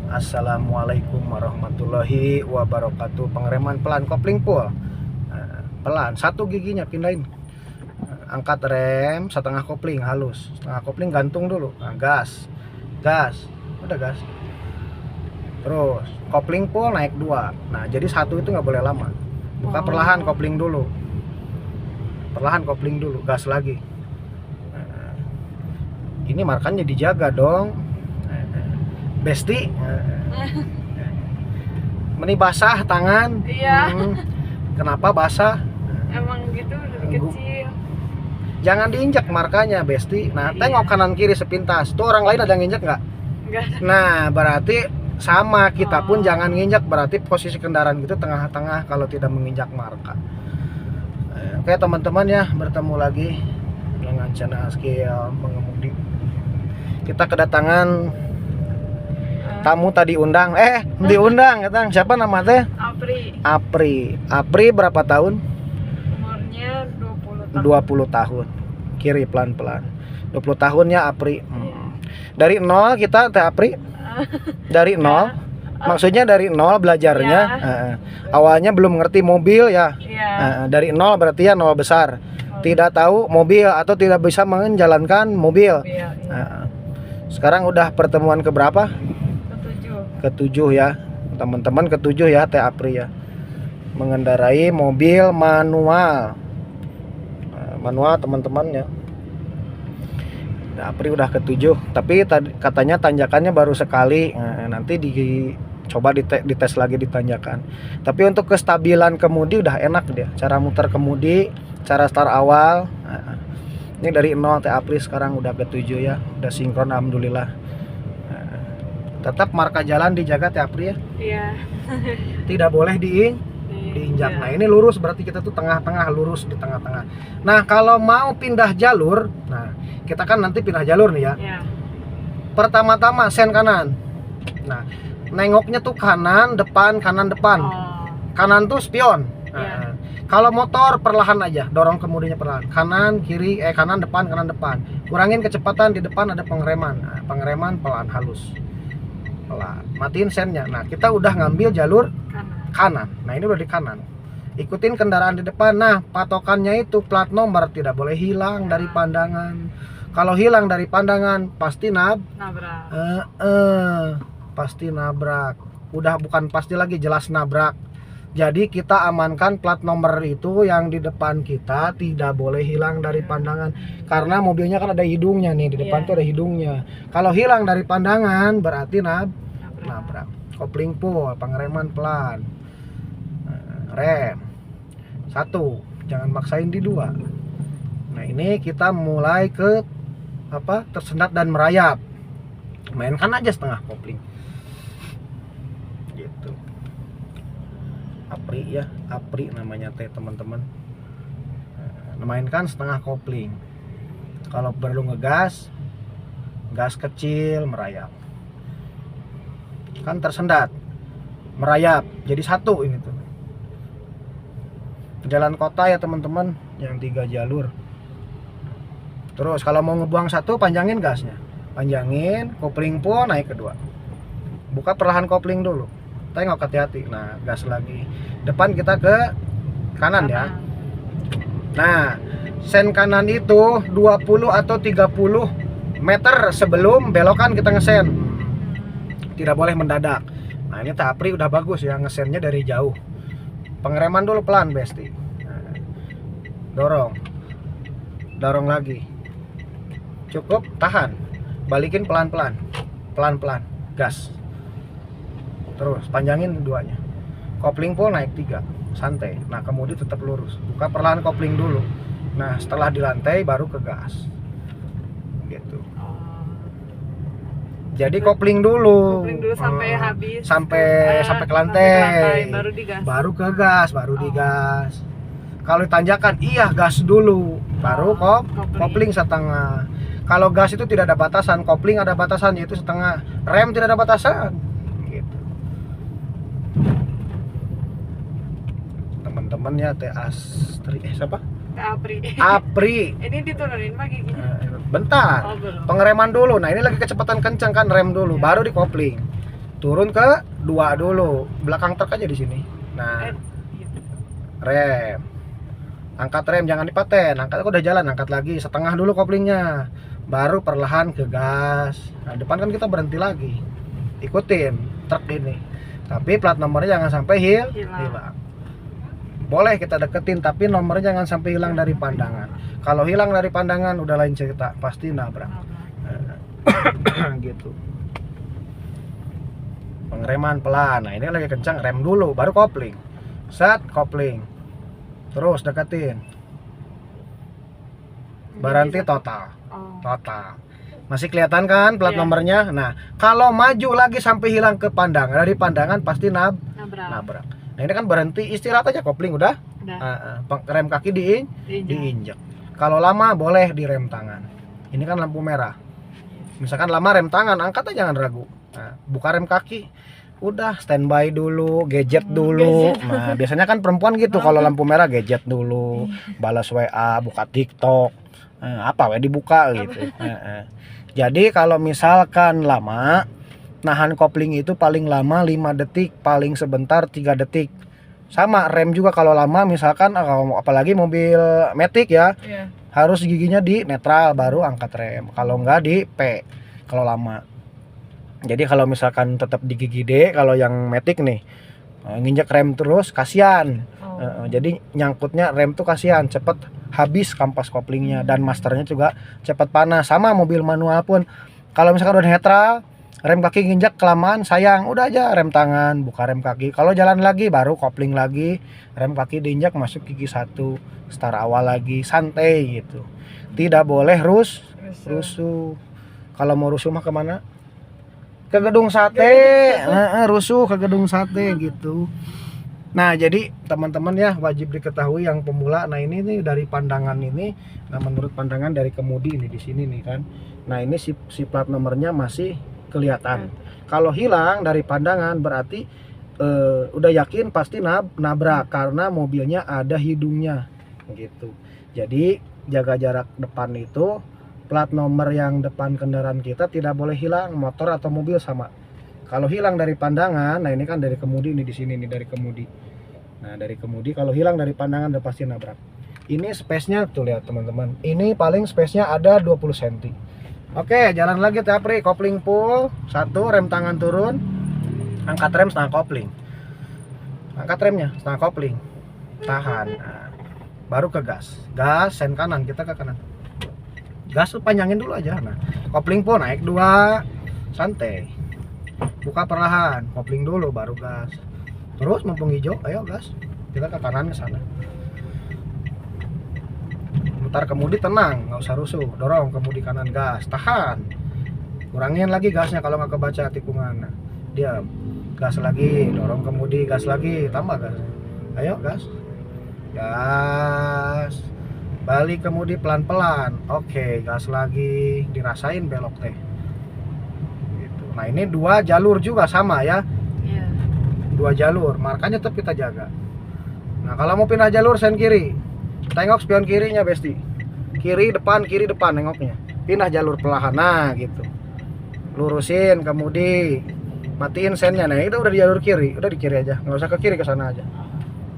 Assalamualaikum warahmatullahi wabarakatuh. Pengereman pelan, kopling full. Pelan, satu giginya pindahin. Angkat rem, setengah kopling halus. Setengah kopling gantung dulu. Nah, gas. Udah gas. Terus kopling full naik 2. Nah, jadi satu itu nggak boleh lama. Buka perlahan kopling dulu. Gas lagi. Ini markannya dijaga dong. Besti, meni basah tangan. Iya. Kenapa basah? Emang gitu dari kecil. Jangan diinjak markanya, Besti. Nah, tengok kanan kiri sepintas. Tuh orang lain ada yang nginjak nggak? Enggak. Nah, berarti sama kita pun jangan nginjak. Berarti posisi kendaraan gitu tengah-tengah kalau tidak menginjak marka. Oke teman-teman ya, bertemu lagi dengan channel Skill Mengemudi. Kita kedatangan tamu tadi diundang katang. Siapa nama teh? Apri berapa tahun? Umurnya 20 tahun. 20 tahun. Kiri pelan-pelan. 20 tahun ya Apri. Dari nol kita teh Apri. Dari nol. Maksudnya dari nol belajarnya. Awalnya belum ngerti mobil ya. Dari nol berarti ya nol besar. Tidak tahu mobil atau tidak bisa menjalankan mobil. Sekarang udah pertemuan keberapa? Ketujuh ya teman-teman, ketujuh ya Teh Apri ya, mengendarai mobil manual. Manual teman-teman ya. Teh Apri udah ketujuh, tapi katanya tanjakannya baru sekali. Nanti coba dites lagi di tanjakan. Tapi untuk kestabilan kemudi udah enak dia, cara muter kemudi, cara start awal. Ini dari nol Teh Apri sekarang udah ketujuh ya, udah sinkron alhamdulillah. Tetap marka jalan dijaga Teh Apri ya. Iya. Tidak boleh diinjak. Nah, ini lurus berarti kita tuh tengah-tengah, lurus di tengah-tengah. Nah, kalau mau pindah jalur, nah, kita kan nanti pindah jalur nih ya. Pertama-tama sen kanan. Nah, nengoknya tuh kanan depan. Kanan tuh spion. Nah, kalau motor perlahan aja, dorong kemudinya perlahan. Kanan, kiri, kanan depan. Kurangin kecepatan, di depan ada pengereman. Nah, pengereman pelan halus. Pelan. Matiin sennya. Nah, kita udah ngambil jalur kanan. Nah, ini udah di kanan. Ikutin kendaraan di depan. Nah, patokannya itu plat nomor tidak boleh hilang dari pandangan. Kalau hilang dari pandangan pasti nabrak. Pasti nabrak. Udah bukan pasti lagi, jelas nabrak. Jadi kita amankan plat nomor itu yang di depan kita tidak boleh hilang dari pandangan. Karena mobilnya kan ada hidungnya nih, di depan tuh ada hidungnya. Kalau hilang dari pandangan berarti nabrak. Kopling full, pengereman pelan. Rem. 1, jangan maksain di 2. Nah, ini kita mulai ke tersendat dan merayap. Mainkan aja setengah kopling. Gitu. Apri namanya teh teman-teman. Mainkan setengah kopling. Kalau perlu ngegas, gas kecil, merayap. Kan tersendat, merayap, jadi 1 ini tuh. Jalan kota ya teman-teman, yang 3 jalur. Terus kalau mau ngebuang 1, panjangin gasnya. Panjangin, kopling full, naik ke 2. Buka perlahan kopling dulu. Tengok hati-hati. Nah, gas lagi. Depan kita ke kanan ya. Nah, sen kanan itu 20 atau 30 meter sebelum belokan kita ngesen. Tidak boleh mendadak. Nah, ini Teh Apri udah bagus ya, ngesennya dari jauh. Pengereman dulu pelan, Besti. Nah, dorong lagi. Cukup, tahan. Balikin pelan-pelan. Gas. Terus panjangin 2-nya. Kopling full naik 3, santai. Nah, kemudian tetap lurus. Buka perlahan kopling dulu. Nah, setelah dilantai baru ke gas. Gitu. Jadi kopling dulu Sampai habis. Sampai ke lantai. Baru ke gas, digas. Kalau ditanjakan, gas dulu. Baru kopling setengah. Kalau gas itu tidak ada batasan, kopling ada batasan yaitu setengah. Rem tidak ada batasan. Teman-teman ya Teh Astri siapa? Apri. Ini diturunin lagi gini. Bentar. Pengereman dulu. Nah, ini lagi kecepatan kencang kan, rem dulu, baru dikopling. turun ke 2 dulu, belakang truk aja di sini. Nah, rem, angkat rem, jangan dipaten, angkat, udah jalan, angkat lagi setengah dulu koplingnya, baru perlahan ke gas. Nah, depan kan kita berhenti lagi, ikutin truk ini, tapi plat nomornya jangan sampai hilang. Boleh kita deketin, tapi nomornya jangan sampai hilang dari pandangan. Kalau hilang dari pandangan udah lain cerita, pasti nabrak. Gitu. Pengereman pelan. Nah, ini lagi kencang, rem dulu baru kopling. Set, kopling. Terus deketin. Berhenti total. Total. Masih kelihatan kan plat nomornya? Nah, kalau maju lagi sampai hilang ke pandangan, dari pandangan pasti nabrak. Nah, ini kan berhenti, istirahat aja, kopling udah. Rem kaki diinjak. Kalau lama boleh di rem tangan. Ini kan lampu merah. Misalkan lama rem tangan, angkat aja, jangan ragu. Nah, buka rem kaki, udah standby dulu, gadget dulu. Nah, biasanya kan perempuan gitu, kalau lampu merah gadget dulu, balas WA, buka TikTok, apa dibuka gitu. Jadi kalau misalkan lama, nahan kopling itu paling lama 5 detik, paling sebentar 3 detik. Sama rem juga, kalau lama misalkan apalagi mobil matic ya, harus giginya di netral baru angkat rem. Kalau enggak di P kalau lama. Jadi kalau misalkan tetap di gigi D, kalau yang matic nih nginjek rem terus kasihan. Jadi nyangkutnya rem tuh kasihan, cepet habis kampas koplingnya, dan masternya juga cepet panas. Sama mobil manual pun, kalau misalkan udah netral, rem kaki nginjak kelamaan sayang, udah aja rem tangan, buka rem kaki. Kalau jalan lagi baru kopling lagi, rem kaki diinjak, masuk gigi 1, start awal lagi, santai gitu. Tidak boleh rusuh. Kalau mau rusuh mah kemana? Ke gedung sate. Rusuh ke gedung sate gitu. Nah, jadi teman-teman ya, wajib diketahui yang pemula. Nah, ini nih dari pandangan ini, nah menurut pandangan dari kemudi ini di sini nih kan. Nah, ini si plat nomornya masih kelihatan. Kalau hilang dari pandangan berarti udah yakin pasti nabrak, karena mobilnya ada hidungnya gitu. Jadi jaga jarak depan itu, plat nomor yang depan kendaraan kita tidak boleh hilang, motor atau mobil sama. Kalau hilang dari pandangan, nah ini kan dari kemudi nih, di sini nih dari kemudi. Nah, dari kemudi kalau hilang dari pandangan udah pasti nabrak. Ini space-nya tuh, lihat teman-teman. Ini paling space-nya ada 20 cm. Oke, jalan lagi Tapri, kopling full, 1, rem tangan turun, angkat rem setengah kopling, angkat remnya setengah kopling, tahan, nah, baru ke gas, sen kanan, kita ke kanan, gas tuh panjangin dulu aja. Nah, kopling full, naik 2, santai, buka perlahan, kopling dulu, baru gas, terus mumpung hijau, ayo gas, kita ke kanan ke sana. Mutar kemudi tenang, nggak usah rusuh, dorong kemudi kanan, gas, tahan, kurangin lagi gasnya kalau nggak kebaca tikungan. Nah, diam, gas lagi, dorong kemudi, gas lagi, tambah gas, ayo gas, balik kemudi pelan-pelan, oke, gas lagi, dirasain belok teh gitu. Nah, ini 2 jalur juga sama ya, 2 jalur, markanya tetap kita jaga. Nah, kalau mau pindah jalur sen kiri, tengok spion kirinya besti, kiri depan nengoknya, pindah jalur perlahan, nah gitu, lurusin kemudi, matiin sennya. Nah, itu udah di jalur kiri, udah di kiri aja, nggak usah ke kiri, ke sana aja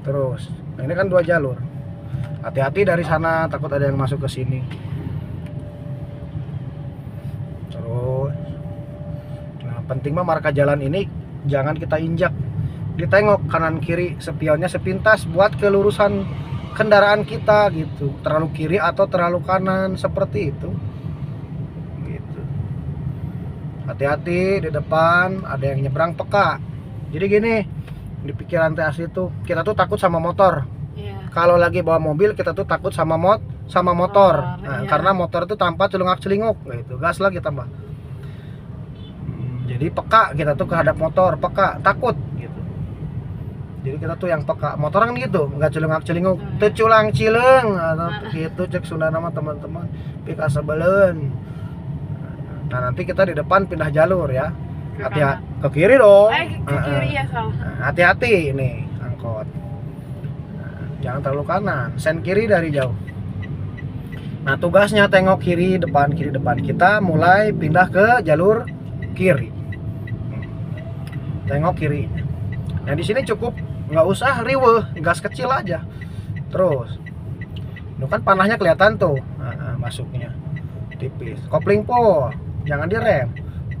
terus. Nah, ini kan 2 jalur, hati-hati dari sana, takut ada yang masuk ke sini. Terus, nah penting mah marka jalan ini jangan kita injak, ditengok kanan kiri spionnya sepintas buat kelurusan kendaraan kita gitu, terlalu kiri atau terlalu kanan seperti itu gitu. Hati-hati di depan ada yang nyebrang peka. Jadi gini, di pikiran TAS itu kita tuh takut sama motor. Kalau lagi bawa mobil kita tuh takut sama motor. Nah, karena motor itu tanpa celungak-celinguk gitu, gas lagi tambah. Jadi peka kita tuh kehadap motor, peka, takut gitu. Jadi kita tuh yang peka, motor kan gitu, nggak celungak-celinguk, teculang cileng atau gitu cek Sunda nama teman-teman, pika sebelen. Nah, nanti kita di depan pindah jalur ya, hati-hati ke kiri dong, ke kiri ya, salah. hati-hati ini angkot, jangan terlalu kanan, sen kiri dari jauh. Nah, tugasnya tengok kiri depan, kita mulai pindah ke jalur kiri. tengok kirinya. Nah di sini cukup nggak usah riweh, gas kecil aja. Terus, itu kan panahnya kelihatan tuh, masuknya tipis. Kopling po, jangan direm.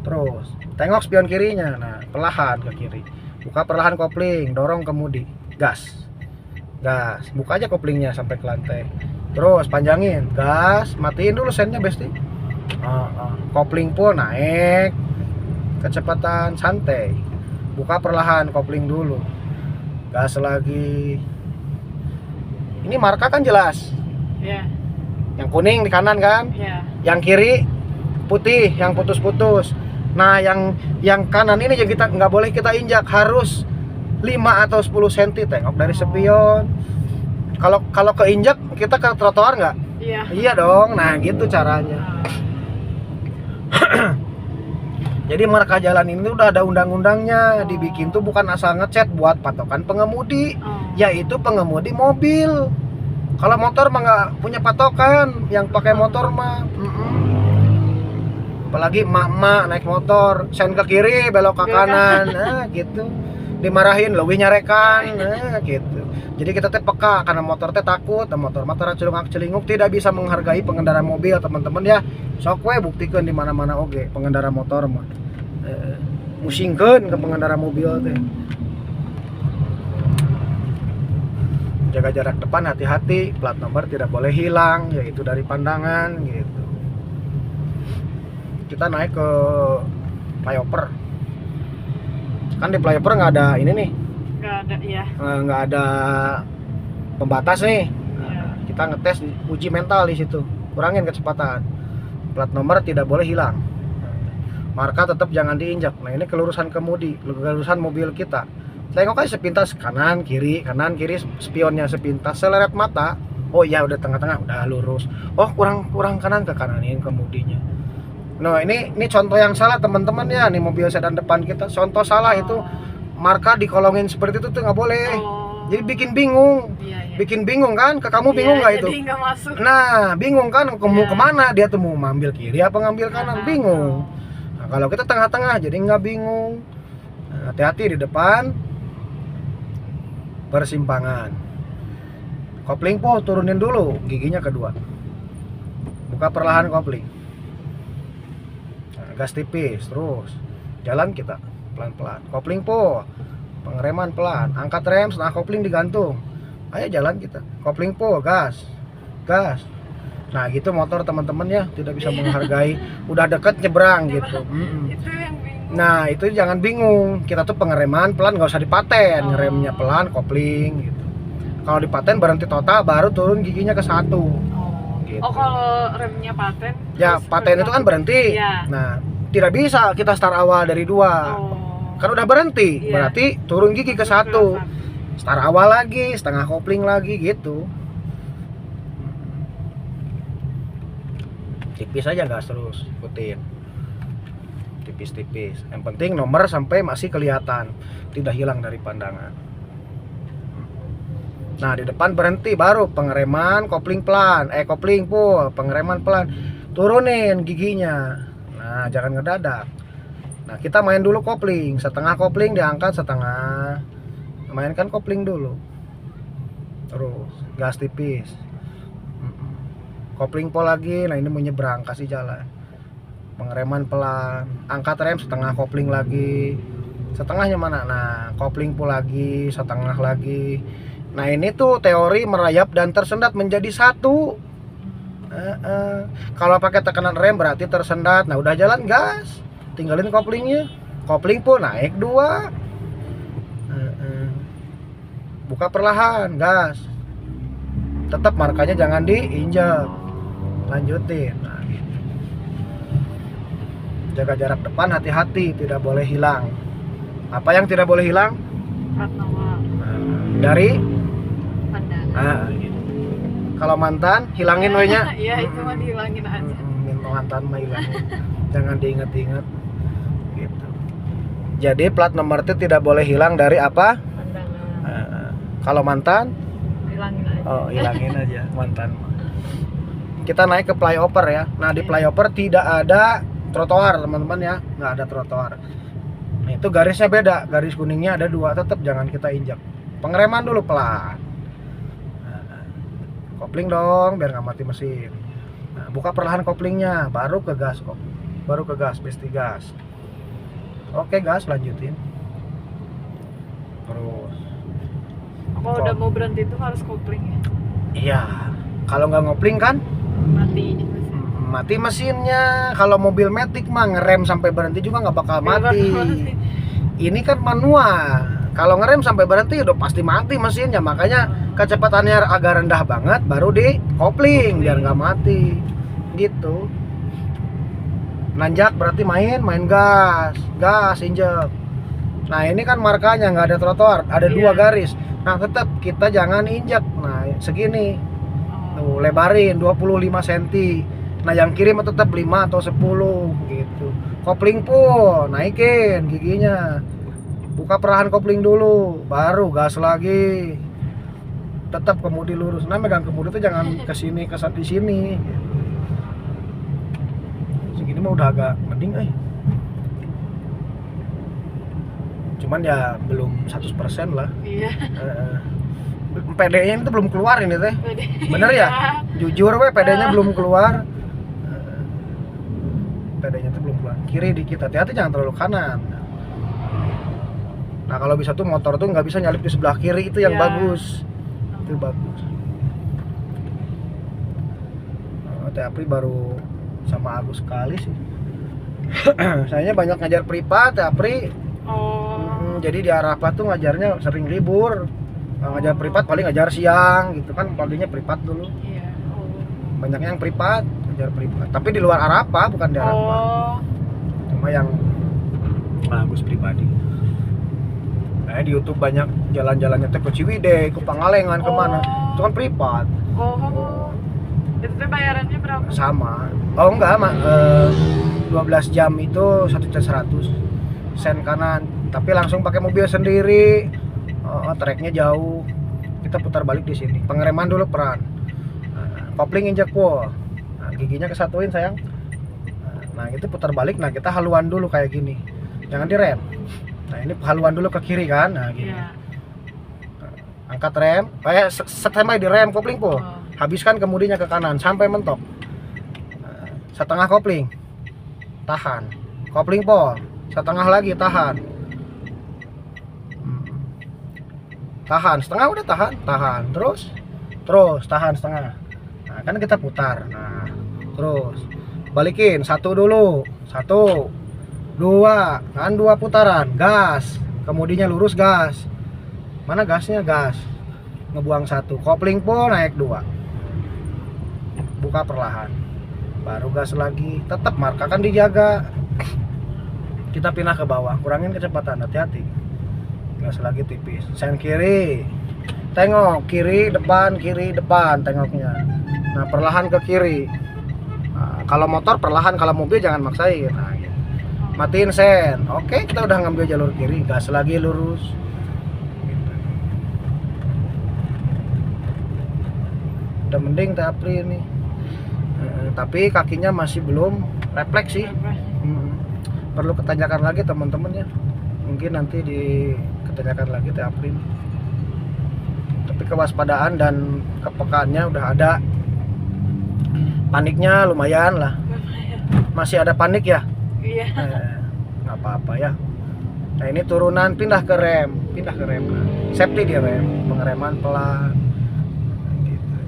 Terus, tengok spion kirinya, nah perlahan ke kiri. Buka perlahan kopling, dorong kemudi, gas, buka aja koplingnya sampai ke lantai. Terus panjangin, gas, matiin dulu sennya besti. Kopling po naik, kecepatan santai. Buka perlahan kopling dulu, gas lagi. Ini marka kan jelas, yang kuning di kanan kan, yang kiri putih, yang putus-putus. Nah yang kanan ini yang kita nggak boleh kita injak, harus 5 atau 10 cm. Tengok dari spion. Kalau keinjak kita ke trotoar nggak? Iya dong. Nah gitu caranya. Jadi marka jalan ini udah ada undang-undangnya, dibikin tuh bukan asal ngecat buat patokan pengemudi, yaitu pengemudi mobil. Kalau motor mah nggak punya patokan, yang pakai motor mah. Apalagi emak-emak naik motor, sen ke kiri, belok ke kanan, nah gitu. Dimarahin, lebih nyarekan, nah gitu. Jadi kita teh peka, karena motor teh takut, motor celingak-celinguk tidak bisa menghargai pengendara mobil, teman-teman ya. Sok we buktikan di mana-mana oge pengendara motor mah. Musingkeun ke pengendara mobil teh. Jaga jarak depan, hati-hati, plat nomor tidak boleh hilang, yaitu dari pandangan gitu. Kita naik ke flyover. Kan di flyover nggak ada ini nih. Nggak ada pembatas nih. Kita ngetes uji mental di situ. Kurangin kecepatan. Plat nomor tidak boleh hilang. Marka tetap jangan diinjak. Nah ini kelurusan kemudi, kelurusan mobil kita. Tengok aja sepintas kanan kiri spionnya sepintas, seleret mata. Oh iya udah tengah-tengah, udah lurus. Oh kurang kanan ke kananin kemudinya. Nah ini contoh yang salah teman-teman ya. Nih mobil sedan depan kita contoh salah itu, marka dikolongin seperti itu tuh nggak boleh. Jadi bikin bingung. Bikin bingung kan? Ke kamu bingung nggak itu? Jadi nggak masuk. Nah bingung kan? Mau kemana dia tuh, mau ngambil kiri apa ngambil kanan? Bingung. Nah, kalau kita tengah-tengah jadi nggak bingung. Nah, hati-hati di depan persimpangan. Kopling po turunin dulu, giginya kedua. Buka perlahan kopling. Nah, gas tipis terus. Jalan kita pelan-pelan. Kopling po, pengereman pelan. Angkat rem, setengah kopling digantung. Ayo jalan kita. Kopling po, gas. Nah gitu motor teman-teman ya, tidak bisa menghargai. Udah deket nyebrang gitu. Itu yang bingung. Nah itu jangan bingung. Kita tuh pengereman pelan, nggak usah dipaten. Ngeremnya pelan, kopling gitu. Kalau dipaten berhenti total, baru turun giginya ke 1. Gitu. Oh kalau remnya paten? Ya paten itu kan berhenti. Nah tidak bisa kita start awal dari 2. Kan udah berhenti, berarti turun gigi ke 1. Start awal lagi, setengah kopling lagi gitu. Tipis aja gas terus, ikutin. Tipis-tipis. Yang penting nomor sampai masih kelihatan, tidak hilang dari pandangan. Nah di depan berhenti, baru pengereman, kopling pelan, kopling full, pengereman pelan, turunin giginya. Nah jangan ngedadak. Nah kita main dulu kopling, setengah kopling diangkat setengah, mainkan kopling dulu, terus gas tipis, kopling pol lagi. Nah ini mau nyebrang, kasih jalan, pengereman pelan, angkat rem setengah kopling lagi, setengahnya mana? Nah kopling pol lagi, setengah lagi. Nah ini tuh teori merayap dan tersendat menjadi 1. Kalau pakai tekanan rem berarti tersendat. Nah udah jalan gas, tinggalin koplingnya, kopling pun naik 2. Buka perlahan, gas. Tetap markanya jangan diinjak. Lanjutin. Nah, gitu. Jaga jarak depan, hati-hati, tidak boleh hilang. Apa yang tidak boleh hilang? Dari pandangan. Gitu. Kalau mantan, hilangin we-nya. Iya, itu mah dihilangin aja. Mantan mah hilangin. Jangan diinget-inget. Gitu. Jadi plat nomor itu tidak boleh hilang dari apa? Pandangan. Kalau mantan, hilangin aja. Oh, hilangin aja mantan. Kita naik ke flyover ya. Nah, di flyover tidak ada trotoar, teman-teman ya. Nggak ada trotoar. Nah, itu garisnya beda, garis kuningnya ada 2, tetap jangan kita injak. Pengereman dulu pelan. Nah, kopling dong biar nggak mati mesin. Nah, buka perlahan koplingnya, baru ke gas kok. Baru ke gas, besti gas. Oke gas, lanjutin. Terus. Kalau udah mau berhenti itu harus kopling ya? Iya. Kalau nggak ngopling kan Mati. mati mesinnya. Kalau mobil matic mah ngerem sampai berhenti juga nggak bakal mati. Ini kan manual. Kalau ngerem sampai berhenti udah pasti mati mesinnya. Makanya kecepatannya agak rendah banget, baru di kopling biar nggak mati. Gitu. Nanjak berarti main gas injek. Nah ini kan markanya nggak ada trotoar, ada 2 garis. Nah tetap kita jangan injek. Nah segini, tuh lebarin 25 cm. Nah yang kiri mah tetap 5 atau 10 gitu. Kopling pun naikin giginya. Buka perlahan kopling dulu, baru gas lagi. Tetap kemudi lurus. Nah megang kemudi itu jangan ke sini di sini. Segini mah udah agak mending cuman ya belum 100% lah. Iya. PD-nya itu belum keluar ini teh. Bener ya? Jujur PD-nya belum keluar. PD-nya itu belum keluar. Kiri dikit, hati-hati jangan terlalu kanan. Nah kalau bisa tuh motor tuh nggak bisa nyalip di sebelah kiri, itu yang bagus. Itu bagus. Teh Apri baru sama Agus sekali sih. Sayanya banyak ngajar privat Teh Apri. Jadi di Arafah tuh ngajarnya sering libur. Ngajar privat paling ngajar siang gitu kan, paginya privat dulu. Iya. Banyaknya yang privat, ngajar privat. Tapi di luar Arafah, bukan di Arafah. Cuma yang Agus pribadi. Nah, di YouTube banyak jalan-jalannya teh ke Ciwidey, ke Pangalengan, kemana. Itu kan privat. Itu teh bayarannya berapa? Sama. Oh enggak, 12 jam itu 1.100 sen kanan. Tapi langsung pakai mobil sendiri. Treknya jauh. Kita putar balik di sini. Pengereman dulu peran. Kopling injek pol. Nah, giginya kesatuin sayang. Nah, itu putar balik. Nah, kita haluan dulu kayak gini. Jangan direm. Nah, ini haluan dulu ke kiri kan. Nah, gini. Iya. Angkat rem. Kayak sampai di rem kopling pol. Habiskan kemudinya ke kanan sampai mentok. Setengah kopling. Tahan. Kopling pol. Setengah lagi tahan. Tahan setengah, udah tahan terus tahan setengah. Nah kan kita putar. Nah terus balikin 1 dulu, 1 2 kan, 2 putaran gas, kemudinya lurus gas. Mana gasnya? Gas ngebuang 1, kopling pun naik 2, buka perlahan, baru gas lagi. Tetap marka kan dijaga. Kita pindah ke bawah, kurangin kecepatan, hati-hati. Gas lagi tipis, sen kiri, tengok kiri depan tengoknya. Nah perlahan ke kiri. Nah, kalau motor perlahan, kalau mobil jangan maksain. Nah, gitu. Matiin sen. Oke, kita udah ngambil jalur kiri, gas lagi lurus gitu. Udah mending Teh Apri ini. Tapi kakinya masih belum refleks sih. Perlu ketanjakan lagi teman-teman ya. Mungkin nanti diketanyakan lagi Teh Apri. Tapi kewaspadaan dan kepekaannya udah ada. Paniknya lumayan lah. Masih ada panik ya? Iya. Nggak apa-apa ya. Nah ini turunan pindah ke rem. Nah, safety di rem, pengereman pelan. Gitu.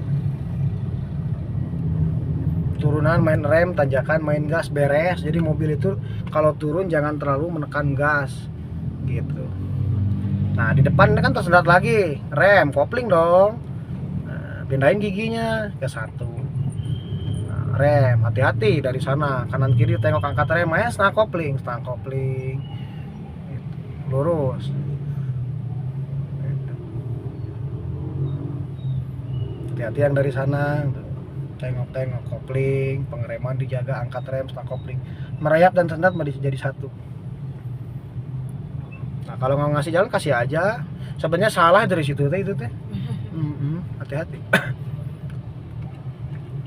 Turunan main rem, tanjakan main gas, beres. Jadi mobil itu kalau turun jangan terlalu menekan gas. Gitu. Nah di depan kan tersendat lagi, rem, kopling dong. Nah, pindahin giginya ke 1. Nah, rem, hati-hati dari sana, kanan kiri tengok, angkat rem, setengah kopling. Gitu. Lurus. Gitu. Hati-hati yang dari sana, tengok kopling, pengereman dijaga, angkat rem, setengah kopling. Merayap dan sendat jadi 1. Nah kalau nggak ngasih jalan kasih aja. Sebenarnya salah dari situ teh itu teh. Hati-hati.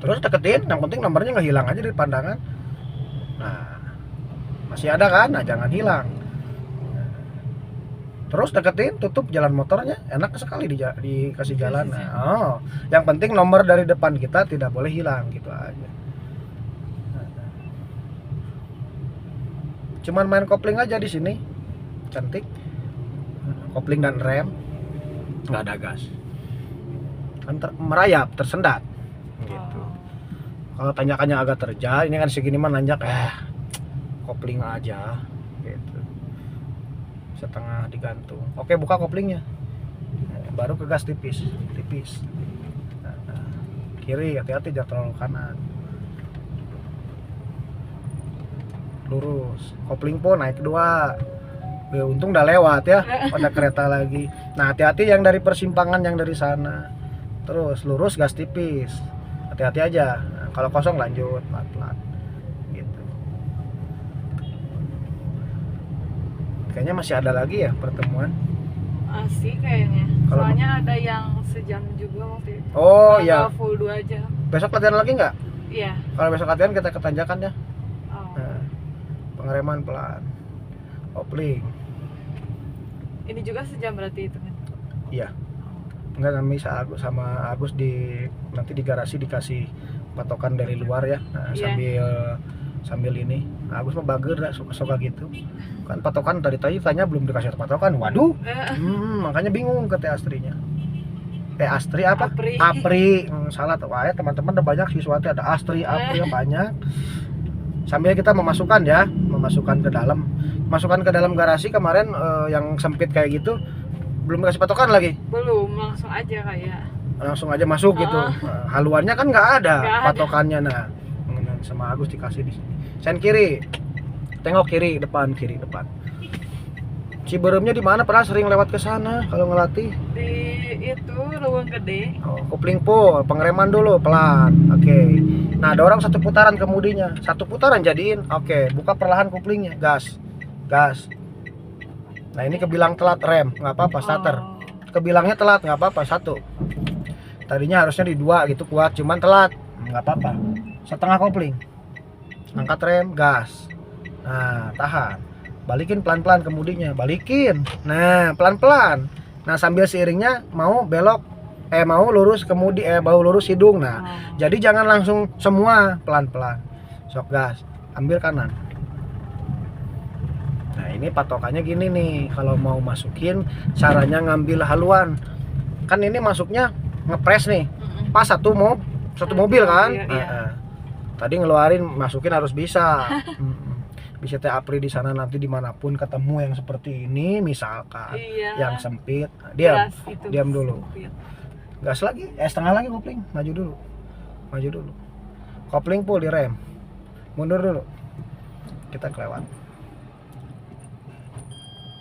Terus deketin, yang penting nomornya nggak hilang aja dari pandangan. Nah masih ada kan? Nah jangan hilang. Terus deketin, tutup jalan motornya, enak sekali dikasih jalan. Nah, yang penting nomor dari depan kita tidak boleh hilang, gitu aja. Cuman main kopling aja di sini, cantik. Kopling dan rem, nggak ada gas. Kan merayap, tersendat, gitu. Kalau tanjakannya agak terjal, ini kan segini mah nanjak, kopling aja, gitu. Setengah digantung. Oke, buka koplingnya, baru ke gas tipis. Nah, kiri, hati-hati jangan terlalu kanan, lurus. Kopling pun naik 2. Untung udah lewat ya, ada kereta lagi. Nah, hati-hati yang dari persimpangan yang dari sana. Terus lurus, gas tipis, hati-hati aja. Nah, kalau kosong lanjut pelan-pelan, gitu. Kayaknya masih ada lagi ya pertemuan. Masih kayaknya. Soalnya ada yang sejam juga waktu itu. Oh iya. Full 2 aja. Besok latihan lagi nggak? Iya. Kalau besok latihan kita ke tanjakan ya. Oh. Nah, pengereman pelan, kopling. Ini juga sejam berarti itu kan? Iya. Enggak, kami sama Agus nanti di garasi dikasih patokan dari luar ya. Nah, sambil ini. Nah, Agus mah bager dah, suka gitu. Kan patokan tadi tanya belum dikasih patokan. Waduh. Makanya bingung ke Teh Astrinya. Teh Astri apa? Apri. Salah tuh. Wah, teman-teman udah banyak siswa ada Astri, Apri banyak. Sambil kita memasukkan ke dalam. Masukkan ke dalam garasi kemarin yang sempit kayak gitu. Belum kasih patokan lagi. Belum, langsung aja masuk gitu. Haluannya kan nggak ada patokannya. Nah, sama Agus dikasih di sini. Sen kiri, tengok kiri depan. Ciberemnya di mana? Pernah sering lewat ke sana kalau ngelatih. Di itu Leuweung Gede. Kopling pol, pengereman dulu pelan. Oke. Nah, dorong 1 putaran kemudinya. 1 putaran jadiin. Oke, buka perlahan koplingnya. Gas. Nah, ini kebilang telat rem, nggak apa-apa, starter. Kebilangnya telat, nggak apa-apa, 1. Tadinya harusnya di 2 gitu kuat, cuman telat, nggak apa-apa. Setengah kopling. Angkat rem, gas. Nah, tahan. Balikin pelan-pelan kemudinya, balikin. Nah, pelan-pelan. Nah, sambil seiringnya mau belok, mau lurus kemudi, mau lurus hidung. Nah, jadi jangan langsung semua, pelan-pelan. Sok gas, ambil kanan. Nah, ini patokannya gini nih, kalau mau masukin caranya ngambil haluan. Kan ini masuknya ngepres nih, pas satu mobil kan. Iya. Tadi ngeluarin, masukin harus bisa. Bisa Teh Apri di sana nanti dimanapun ketemu yang seperti ini, misalkan yang sempit, diam dulu. Gas lagi, setengah lagi kopling, maju dulu. Kopling full di rem, mundur dulu. Kita kelewat.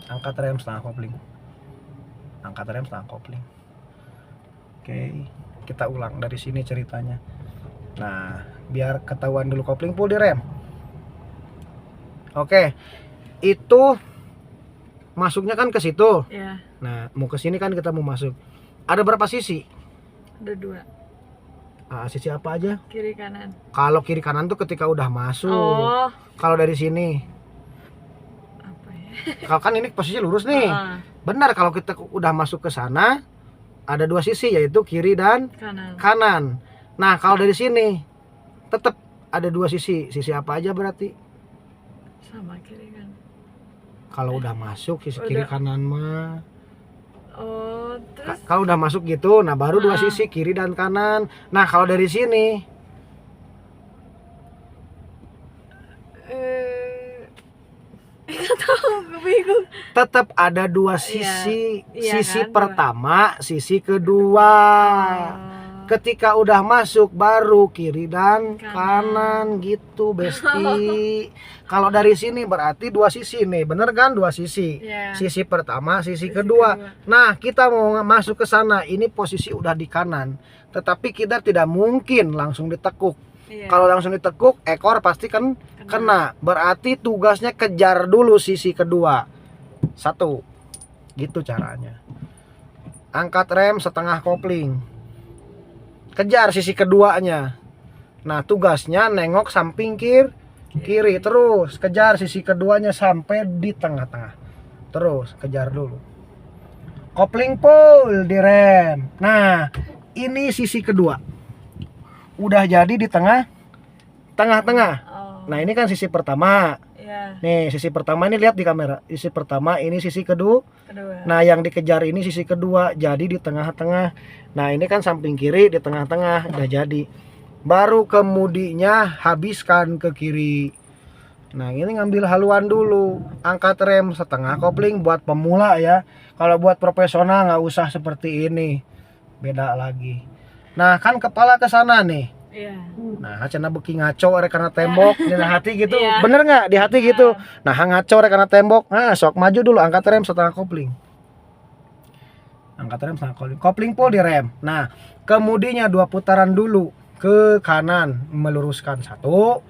Angkat rem setengah kopling. Oke, kita ulang dari sini ceritanya. Nah, biar ketahuan dulu kopling full di rem. Oke, itu masuknya kan ke situ. Ya. Nah, mau ke sini kan kita mau masuk. Ada berapa sisi? Ada 2. Sisi apa aja? Kiri kanan. Kalau kiri kanan tuh ketika udah masuk. Kalau dari sini. Kalau kan ini posisi lurus nih. Benar, kalau kita udah masuk ke sana ada 2 sisi, yaitu kiri dan kanan. Nah, kalau dari sini tetap ada 2 sisi. Sisi apa aja berarti? Sama kiri kan. Kalau udah masuk sisi kiri kanan mah. Terus kalau udah masuk gitu, nah baru 2 sisi kiri dan kanan. Nah, kalau dari sini tetap ada 2 sisi. Sisi kan? Pertama, sisi kedua. Ketika udah masuk baru kiri dan kanan gitu, Besti. Kalau dari sini berarti 2 sisi nih, bener kan? 2 sisi. Sisi pertama, sisi kedua. Nah, kita mau masuk ke sana, ini posisi udah di kanan. Tetapi kita tidak mungkin langsung ditekuk. Kalau langsung ditekuk, ekor pasti kan kena. Berarti tugasnya kejar dulu sisi kedua. 1. Gitu caranya. Angkat rem setengah kopling. Kejar sisi keduanya. Nah, tugasnya nengok samping kiri terus kejar sisi keduanya sampai di tengah-tengah. Terus kejar dulu. Kopling full direm. Nah, ini sisi kedua. Udah jadi di tengah-tengah. Oh. Nah, ini kan sisi pertama. Iya. Nih, sisi pertama ini lihat di kamera. Sisi pertama ini sisi kedua. Nah, yang dikejar ini sisi kedua, jadi di tengah-tengah. Nah, ini kan samping kiri di tengah-tengah, udah jadi. Baru kemudinya habiskan ke kiri. Nah, ini ngambil haluan dulu, angkat rem setengah kopling buat pemula ya. Kalau buat profesional nggak usah seperti ini, beda lagi. Nah, kan kepala ke sana nih. Iya. Nah, cenah beki ngaco rek karena tembok di hati gitu. Iya. Bener nggak di hati gitu? Nah, ngaco rek karena tembok. Nah, sok maju dulu, angkat rem setengah kopling. Angkat rem setengah kopling. Kopling full di rem. Nah, kemudinya 2 putaran dulu ke kanan, meluruskan 1,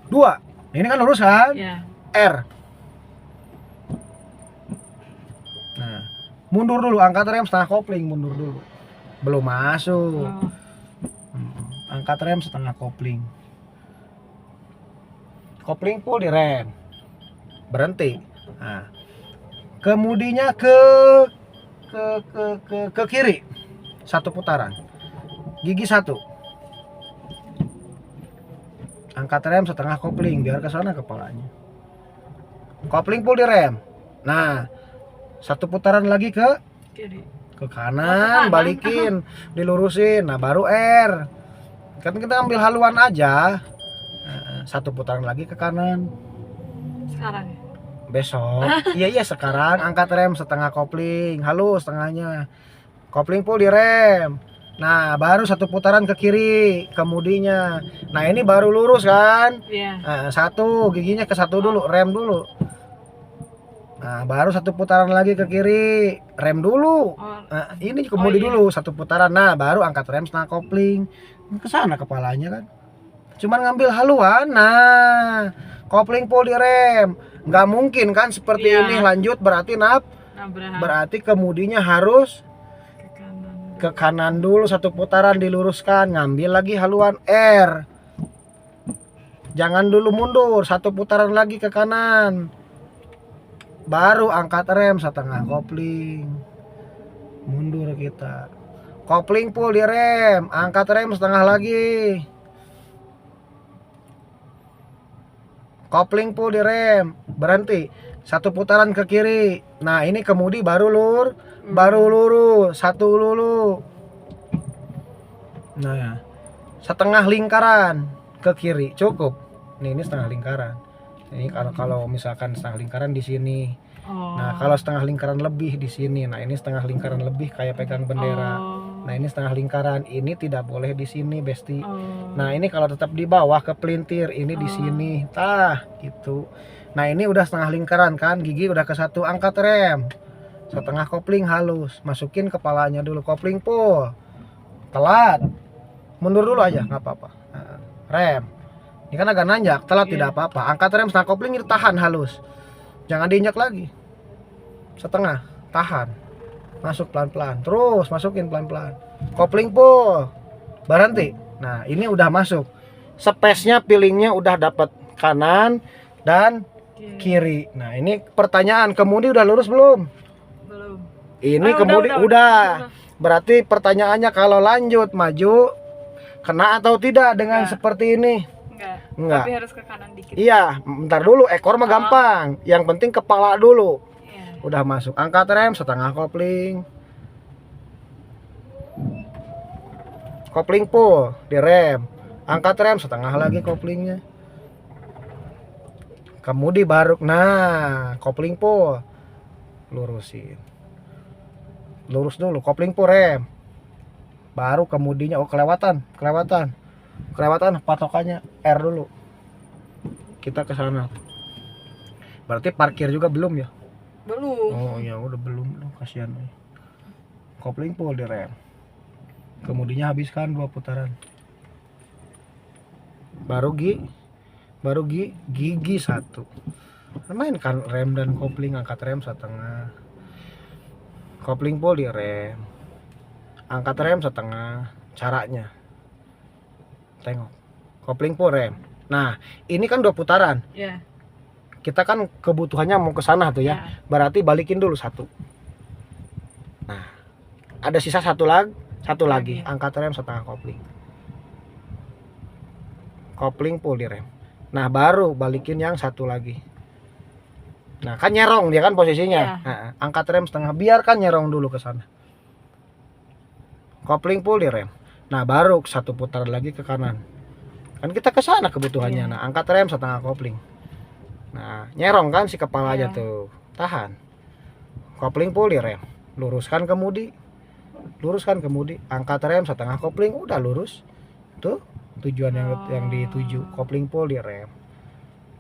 2. Ini kan lurus kan? Iya. R. Nah, mundur dulu, angkat rem setengah kopling, mundur dulu. Belum masuk. Oh. Angkat rem setengah kopling. Kopling full di rem. Berhenti. Nah, kemudinya ke kiri. 1 putaran. Gigi 1. Angkat rem setengah kopling biar ke sana kepalanya. Kopling full di rem. Nah, 1 putaran lagi ke Kiri. ke kanan, balikin, dilurusin. Nah, baru R. Kan kita ambil haluan aja. 1 putaran lagi ke kanan. Sekarang ya? Besok. Iya sekarang angkat rem setengah kopling, halus setengahnya. Kopling full di rem. Nah, baru 1 putaran ke kiri kemudinya. Nah, ini baru lurus kan? Iya. Nah, 1 giginya ke 1 dulu, rem dulu. Nah, baru 1 putaran lagi ke kiri, rem dulu. Nah, ini kemudi dulu 1 putaran. Nah, baru angkat rem setengah kopling. Ke sana kepalanya kan. Cuman ngambil haluan. Nah, kopling full di rem. Nggak mungkin kan seperti ini lanjut berarti berarti kemudinya harus ke kanan dulu 1 putaran diluruskan, ngambil lagi haluan R. Jangan dulu mundur, 1 putaran lagi ke kanan. Baru angkat rem setengah kopling. Mundur kita. Kopling full di rem, angkat rem setengah lagi. Kopling full di rem, berhenti. 1 putaran ke kiri. Nah, ini kemudi baru lurus 1 dulu. Nah, setengah lingkaran ke kiri cukup. Ini setengah lingkaran. Ini kalau misalkan setengah lingkaran di sini. Nah, kalau setengah lingkaran lebih di sini. Nah, ini setengah lingkaran lebih kayak pegang bendera. Nah, ini setengah lingkaran. Ini tidak boleh di sini, Besti. Nah, ini kalau tetap di bawah ke pelintir, ini di sini. Tah, gitu. Nah, ini udah setengah lingkaran kan, gigi udah ke 1, angkat rem. Setengah kopling halus, masukin kepalanya dulu, kopling full. Telat. Mundur dulu aja, nggak apa-apa. Nah, rem. Ini kan agak nanjak, telat tidak apa-apa. Angkat rem setengah kopling, ini tahan halus. Jangan diinjak lagi. Setengah, tahan. Masuk pelan-pelan, terus masukin pelan-pelan. Kopling full. Berhenti. Nah, ini udah masuk. Space-nya, feeling-nya udah dapat kanan dan kiri. Nah, ini pertanyaan, kemudi udah lurus belum? Belum. Ini kemudi udah. Berarti pertanyaannya kalau lanjut maju kena atau tidak dengan seperti ini? Enggak. Tapi harus ke kanan dikit. Iya, bentar dulu, ekor mah gampang. Yang penting kepala dulu. Udah masuk. Angkat rem setengah kopling. Kopling full di rem. Angkat rem setengah lagi koplingnya. Kemudi baru. Nah, kopling full. Lurusin. Lurus dulu, kopling full rem. Baru kemudinya kelewatan patokannya R dulu. Kita ke sana. Berarti parkir juga belum ya? Belum. Oh ya udah belum, kasihan. Kopling full di rem. Kemudinya habiskan 2 putaran. Baru gigi 1. Mainkan rem dan kopling, angkat rem setengah. Kopling full di rem. Angkat rem setengah. Caranya. Tengok. Kopling full rem. Nah, ini kan 2 putaran. Iya. Kita kan kebutuhannya mau ke sana tuh ya. Berarti balikin dulu 1. Nah, ada sisa satu lagi. Angkat rem setengah kopling. Kopling full di rem. Nah, baru balikin yang satu lagi. Nah, kan nyerong dia kan posisinya. Nah, angkat rem setengah, biarkan nyerong dulu ke sana. Kopling full di rem. Nah, baru satu putar lagi ke kanan. Kan kita ke sana kebutuhannya. Nah, angkat rem setengah kopling. Nah, nyerong kan si kepala aja tuh. Tahan. Kopling full di rem. Luruskan kemudi. Angkat rem setengah kopling, udah lurus. Tuh, tujuan yang dituju. Kopling full di rem.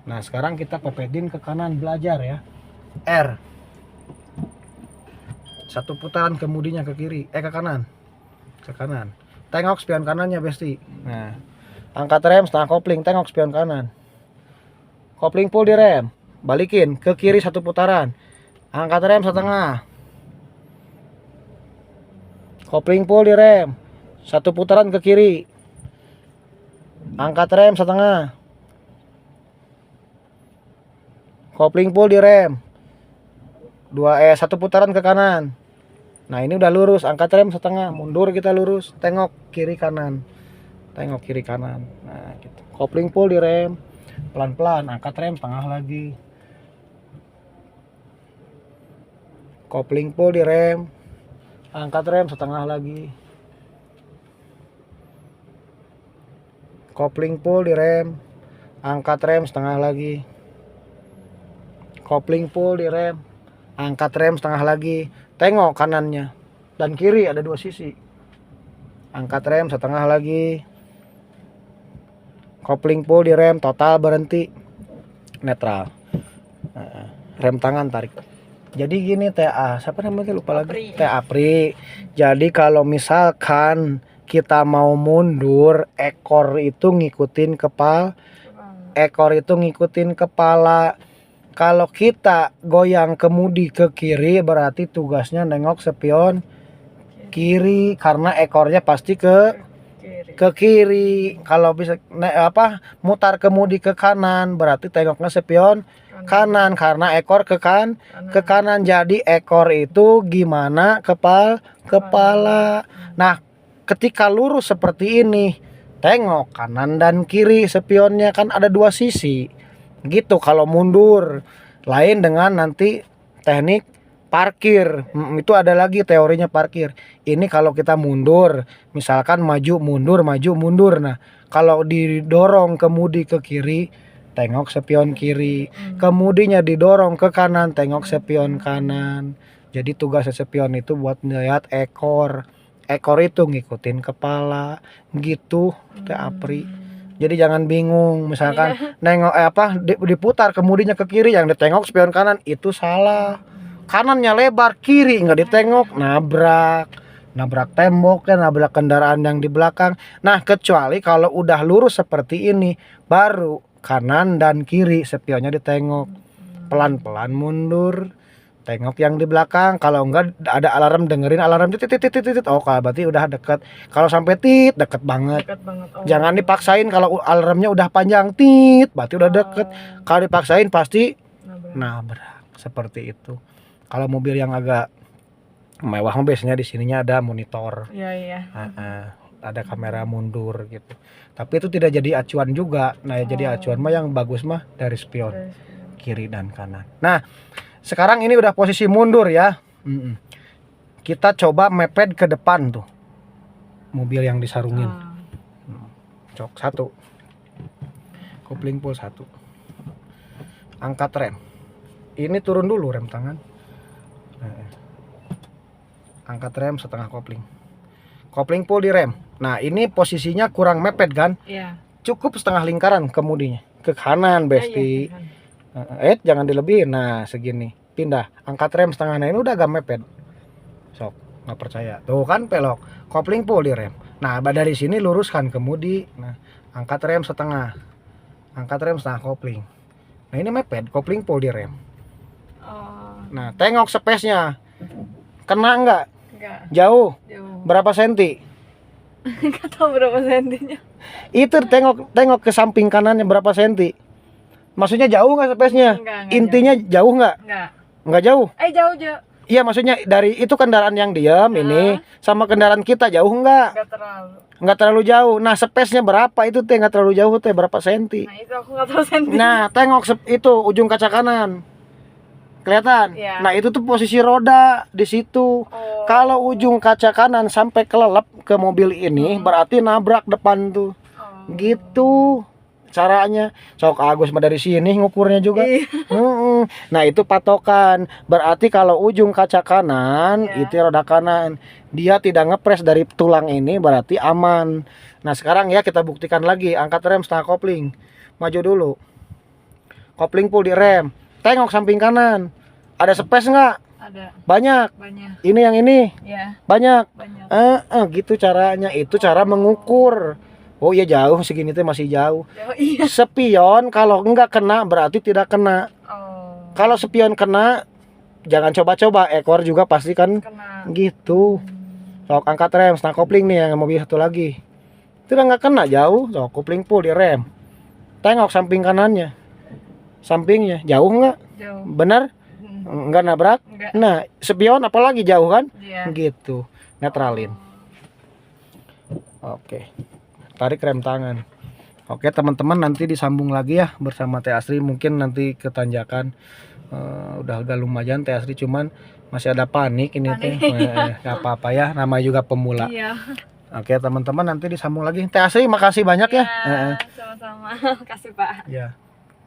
Nah, sekarang kita pepedin ke kanan, belajar ya. R. Satu putaran kemudinya ke kiri, ke kanan. Ke kanan. Tengok spion kanannya, Besti. Nah, angkat rem setengah kopling, tengok spion kanan. Kopling full di rem. Balikin ke kiri satu putaran. Angkat rem setengah. Kopling full di rem. Satu putaran ke kiri. Angkat rem setengah. Kopling full di rem. Satu putaran ke kanan. Nah, ini udah lurus, angkat rem setengah, mundur kita lurus, tengok kiri kanan. Nah, gitu. Kopling full di rem. Pelan-pelan, angkat rem setengah lagi. Kopling full di rem. Angkat rem setengah lagi. Kopling full di rem. Angkat rem setengah lagi. Kopling full di rem. Angkat rem setengah lagi. Tengok kanannya dan kiri ada dua sisi. Angkat rem setengah lagi. Kopling full di rem, total berhenti. Netral. Rem tangan tarik. Jadi gini TA, siapa namanya lupa lagi? TA Pri. Jadi kalau misalkan kita mau mundur, ekor itu ngikutin kepala. Kalau kita goyang kemudi ke kiri, berarti tugasnya nengok spion kiri karena ekornya pasti ke kiri. Kalau bisa mutar kemudi ke kanan, berarti tengoknya spion kanan karena ekor ke kanan. Jadi ekor itu gimana kepala. Nah, ketika lurus seperti ini, tengok kanan dan kiri spionnya kan ada dua sisi. Gitu kalau mundur. Lain dengan nanti teknik parkir. Itu ada lagi teorinya parkir. Ini kalau kita mundur, misalkan maju mundur. Nah, kalau didorong kemudi ke kiri, tengok spion kiri. Kemudinya didorong ke kanan, tengok spion kanan. Jadi tugas spion itu buat melihat ekor. Ekor itu ngikutin kepala. Gitu, Teh Apri. Jadi jangan bingung, misalkan nengok diputar kemudinya ke kiri, yang ditengok spion kanan itu salah. Kanannya lebar, kiri nggak ditengok, nabrak tembok kan, nabrak kendaraan yang di belakang. Nah, kecuali kalau udah lurus seperti ini, baru kanan dan kiri spionnya ditengok. Pelan-pelan mundur. Tengok yang di belakang, kalau enggak ada alarm, dengerin alarm titit. Oh, berarti udah deket. Kalau sampai deket banget. Oh. Jangan dipaksain, kalau alarmnya udah panjang berarti udah deket. Kalau dipaksain pasti nabrak. Seperti itu. Kalau mobil yang agak mewah biasanya di sininya ada monitor. Iya. Ada kamera mundur gitu. Tapi itu tidak jadi acuan juga. Nah, jadi acuan mah yang bagus mah dari spion kiri dan kanan. Nah, sekarang ini udah posisi mundur ya. Kita coba mepet ke depan tuh. Mobil yang disarungin. Cok satu. Kopling full satu. Angkat rem. Ini turun dulu rem tangan. Angkat rem setengah kopling. Kopling full di rem. Nah, ini posisinya kurang mepet kan? Iya. Cukup setengah lingkaran kemudinya. Ke kanan, Besti. Jangan dilebihin. Nah, segini. Pindah. Angkat rem setengah. Nah, ini udah agak mepet. Sok, nggak percaya. Tuh kan pelok. Kopling full di rem. Nah, dari sini luruskan kemudi. Nah, angkat rem setengah. Angkat rem setengah kopling. Nah, ini mepet. Kopling full di rem. Nah, tengok space-nya. Kena enggak? Enggak. Jauh. Berapa senti? Enggak tahu berapa sentinya. Itu tengok ke samping kanannya berapa senti. Maksudnya jauh nggak space-nya? Enggak, intinya jauh nggak? Enggak. Nggak jauh? Jauh. Iya, maksudnya dari itu kendaraan yang diam ini sama kendaraan kita jauh enggak? Nggak terlalu. Nggak terlalu jauh. Nah, space-nya berapa itu teh? Nggak terlalu jauh teh, berapa senti? Nah itu aku nggak tahu senti. Nah, tengok itu ujung kaca kanan. Kelihatan? Iya. Nah, itu tuh posisi roda di situ. Oh. Kalau ujung kaca kanan sampai kelelep ke mobil ini, berarti nabrak depan tuh. Oh. Gitu caranya. Sok Agus mah dari sini ngukurnya juga. Nah, itu patokan. Berarti kalau ujung kaca kanan itu roda kanan, dia tidak ngepres dari tulang ini, berarti aman. Nah, sekarang ya kita buktikan lagi. Angkat rem setengah kopling. Maju dulu. Kopling full di rem. Tengok samping kanan. Ada space nggak? Ada. Banyak. Banyak. Ini yang ini. Ya. Banyak. Banyak. Gitu caranya. Itu cara mengukur. Oh iya, jauh segini tuh masih jauh. Iya. Spion kalau enggak kena berarti tidak kena. Oh. Kalau spion kena, jangan coba-coba. Ekor juga pasti kan Kena. gitu. Sok angkat rem setengah kopling nih yang mobil satu lagi. Itu udah nggak kena jauh. Sok kopling full di rem. Tengok samping kanannya. Sampingnya jauh nggak? Jauh. Bener? Nggak nabrak? Enggak. Nah, spion apalagi jauh kan? Iya. Gitu. Netralin. Oke. Tarik rem tangan. Oke, teman-teman, nanti disambung lagi ya bersama Teh Asri. Mungkin nanti ke tanjakan udah agak lumayan Teh Asri, cuman masih ada panik ini teh. Nggak apa-apa ya, namanya juga pemula. Iya. Oke, teman-teman, nanti disambung lagi. Teh Asri, makasih banyak ya. Sama-sama. Kasih Pak. Ya.